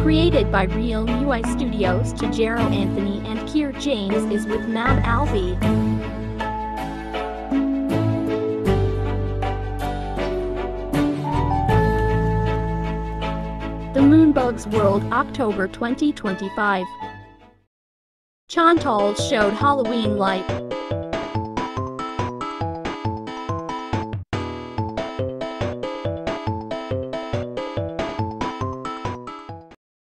Created by Real UI Studios, Tajero Anthony and Keir James is with Mam Alvi. The Moonbug's World, October 2025. Chantal showed Halloween light.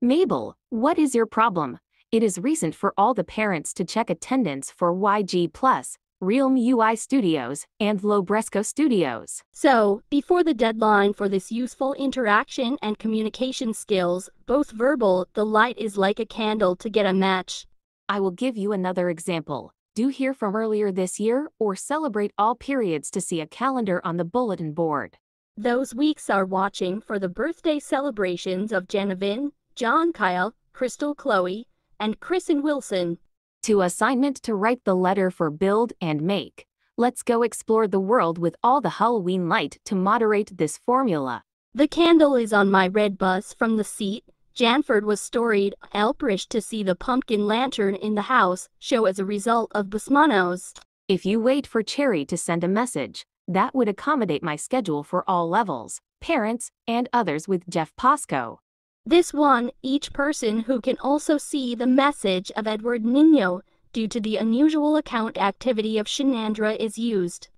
Mabel, what is your problem? It is recent for all the parents to check attendance for YG Plus, Realm UI Studios, and Lobresco Studios. So, before the deadline for this useful interaction and communication skills, both verbal, the light is like a candle to get a match. I will give you another example. Do hear from earlier this year or celebrate all periods to see a calendar on the bulletin board. Those weeks are watching for the birthday celebrations of Genevin, John Kyle, Crystal Chloe, and Chris and Wilson. To assignment to write the letter for build and make. Let's go explore the world with all the Halloween light to moderate this formula. The candle is on my red bus from the seat. Janford was storied Elprish to see the pumpkin lantern in the house show as a result of Busmanos. If you wait for Cherry to send a message, that would accommodate my schedule for all levels, parents, and others with Jeff Pasco. This one, each person who can also see the message of Edward Nino, due to the unusual account activity of Shenandra is used.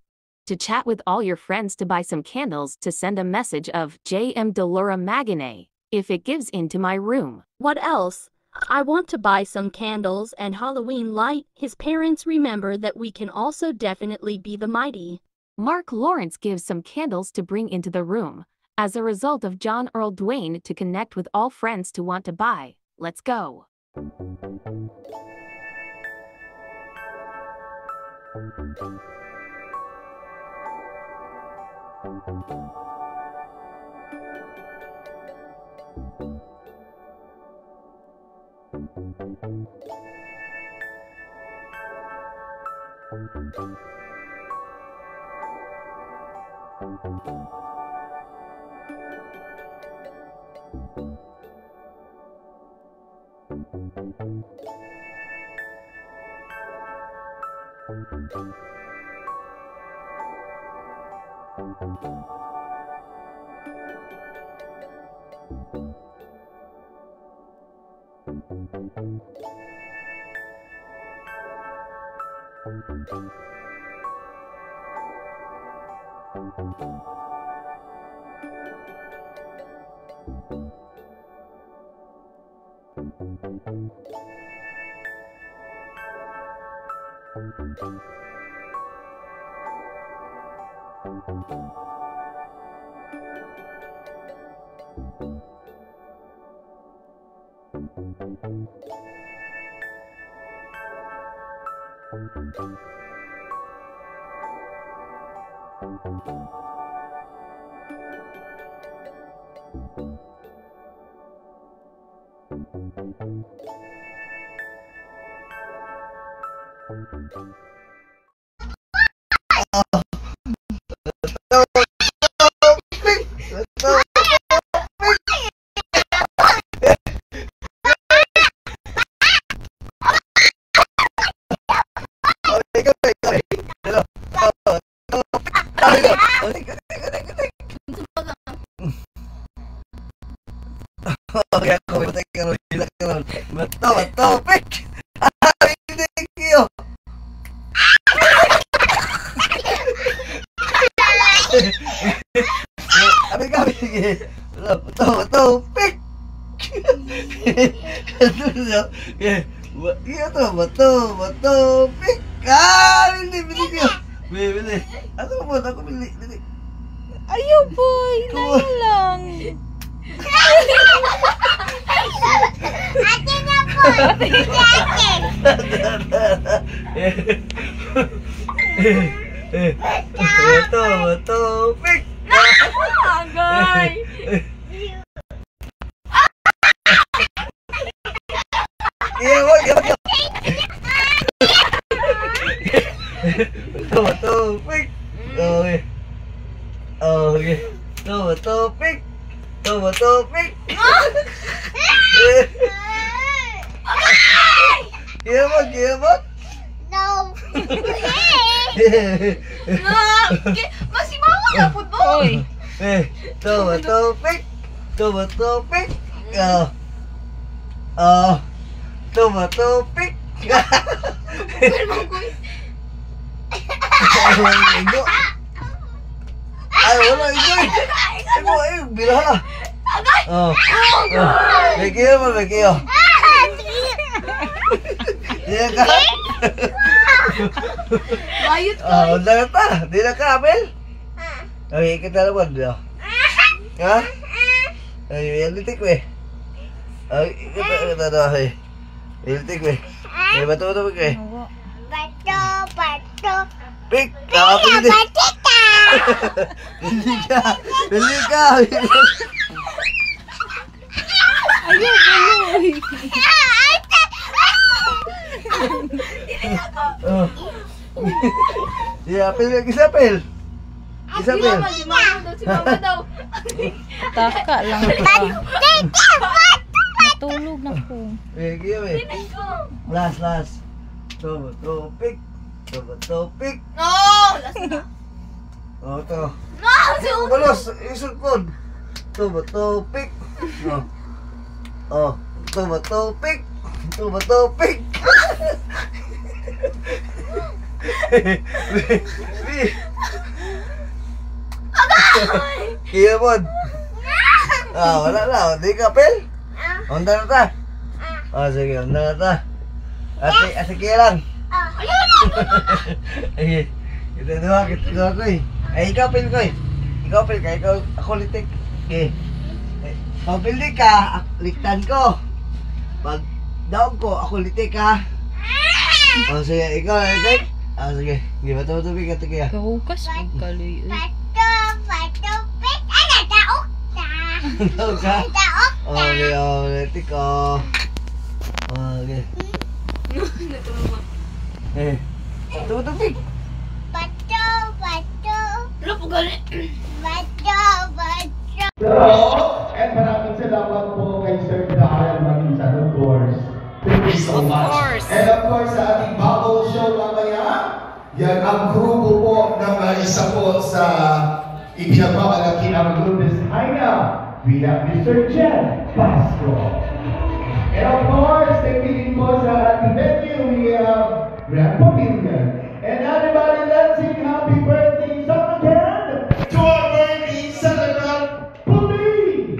To chat with all your friends to buy some candles to send a message of J.M. Delura Magane, if it gives into my room. What else? I want to buy some candles and Halloween light. His parents remember that we can also definitely be the mighty. Mark Lawrence gives some candles to bring into the room. As a result of John Earl Dwayne to connect with all friends to want to buy. Let's go. Betul, pik. Ah, bili. Bili. Aku beli. Ayaw boy, layo lang. Ate na po. Betul, pik. Agay. Betul, pik. Okay. Okay. Betul, pik. Betul, pik. Kiyabot. No. Masih bawa na po to. Oy. Tumatupik. Tumatupik. Tumatupik. Ay, wala, Igoy. Ay, biraha. Bekiyo mo, bekiyo. Diyan ka. Bayot ko. Wala na ta. Di na ka, Abel. Ay, kita naman, di ha? Ay, litik mo eh. Ay, kita na, ay. Litik mo eh. Ay, bato mo eh. Bato. Pik! Nakapili. Batita. Pili ka! Pili ka! Ayaw, buloy. Yeah, pili ka, Isabel. Isabel. Si mama daw. Taka lang ka. Natulog na po. Eh, kaya eh. Last. Tumatupik. Tumatupik. No! Last na. Oh, ito. No! Si Ugo. Balos, isod po. Tumatupik. Tumatupik. Tumatupik. Kaya mo. Wala na. Hindi ka, Pel. Onda na ta. Sige, onda na ta. Ate kaya lang. Ay, kita dua ko eh. Ay, ikaw, Pel ko eh. Ikaw, Pel ka. Ikaw, ako litik. Okay. Pag pildi ka, liktan ko. Pag daog ko, ako litik ha. Sige, ikaw, litik. Sige. Hindi ba ito tubig ka kaya? Kahukas ang kaloy. Daog ka? Okay, litik ko. Okay. Tubig. Wala po galit. And maraming salamat po kay Sir Darrell Manisan, of course. Thank you so much. And of course, sa ating bubble show mamaya, yan ang grupo po ng isa po sa ipinagmamalaki ng Lourdes Haina. We have Mr. Jen Pasco. And of course, thank you din po sa ating venue. We have Grand Pavilion. And everybody, let's sing happy birthday song again to our birthday celebrant, Pumi!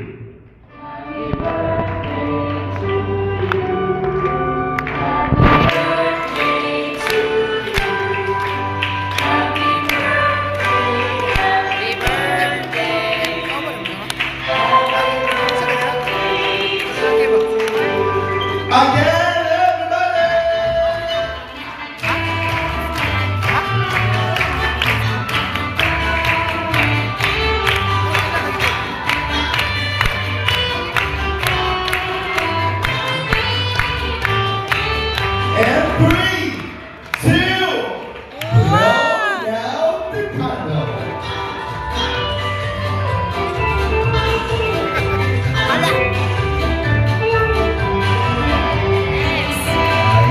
Again, everybody! And 3, 2, blow down the candle.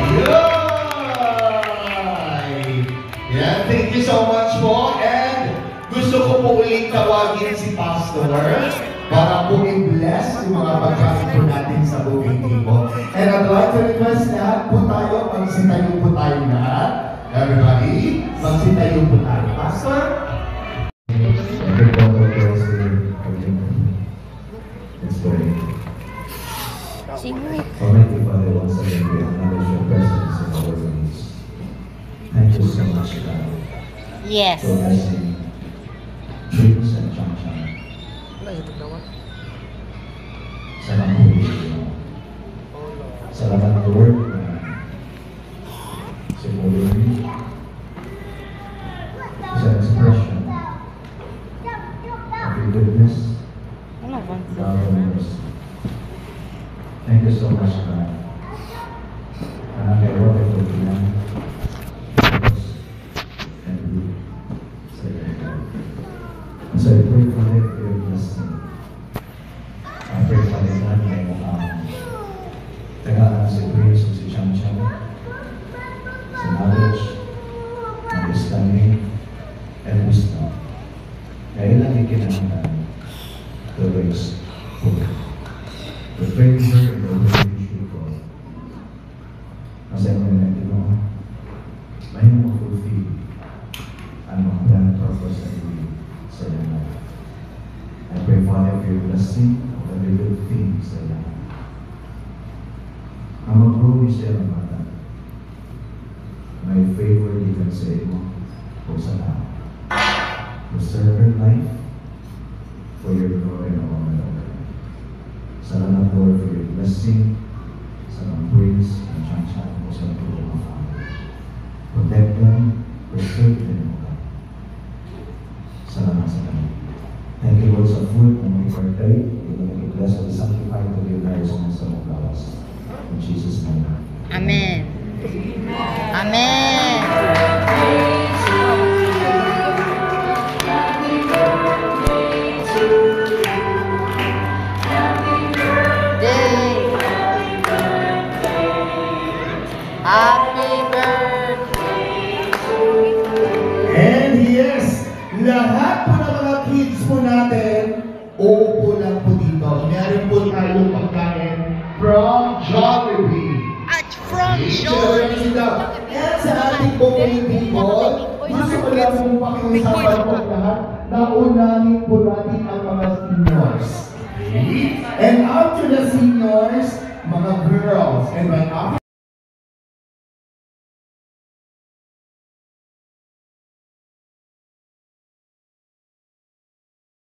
Ayun! Yan, thank you so much po. And gusto ko po ulit tawagin si Pastor para po i-bless yung mga pagkain po natin sa buong table. And I'd like to request na po tayo, magsitayo po tayo na. Everybody, magsitayo po tayo. Pastor? Let's pray. Almighty Father, once again we acknowledge your presence in our midst. Thank you so much, God. Yes. For blessing dreams and sunshine. Salamat po dito. Salamat Lord na siguro sa expression of your goodness, love and mercy. Thank you so much, God. And I get what I told you now. And we say that. So I pray for your blessing. I pray for the God si Prince o si Chang Chang, sa knowledge, understanding, and wisdom. Kaya lang ikinahanglan to raise hope. To favor and overflow ko. Kasi ang mga Ginoo, may ma-fulfill ang mga plan and purpose na ibig sa iyong life. I pray, Father, for your blessing of every good thing sa iyong life. Ang mag-grow siya ng bata. May favor given sa iyo o sa tao. To serve her life for your glory and honor, Lord. Salamat, Lord, for your blessing sa mga praise and chang-chang mo sa mga family. Protect them, preserve them, O God. Salamat sa kanya. Thank you, Lord, sa food na may partay. Ito na i-bless at sanctify to your lives na sa mga gawas. In Jesus' name. Amen. Amen. Happy birthday. And yes, lahat po ng mga kids po natin, uupo lang po dito. Meron po tayong pagkain from Jollibee. At from Jollibee. And sa ating booking people, gusto ko lang po pakiusapan po lahat na unahin po natin ang mga seniors. Okay? And after the seniors, mga girls. And by after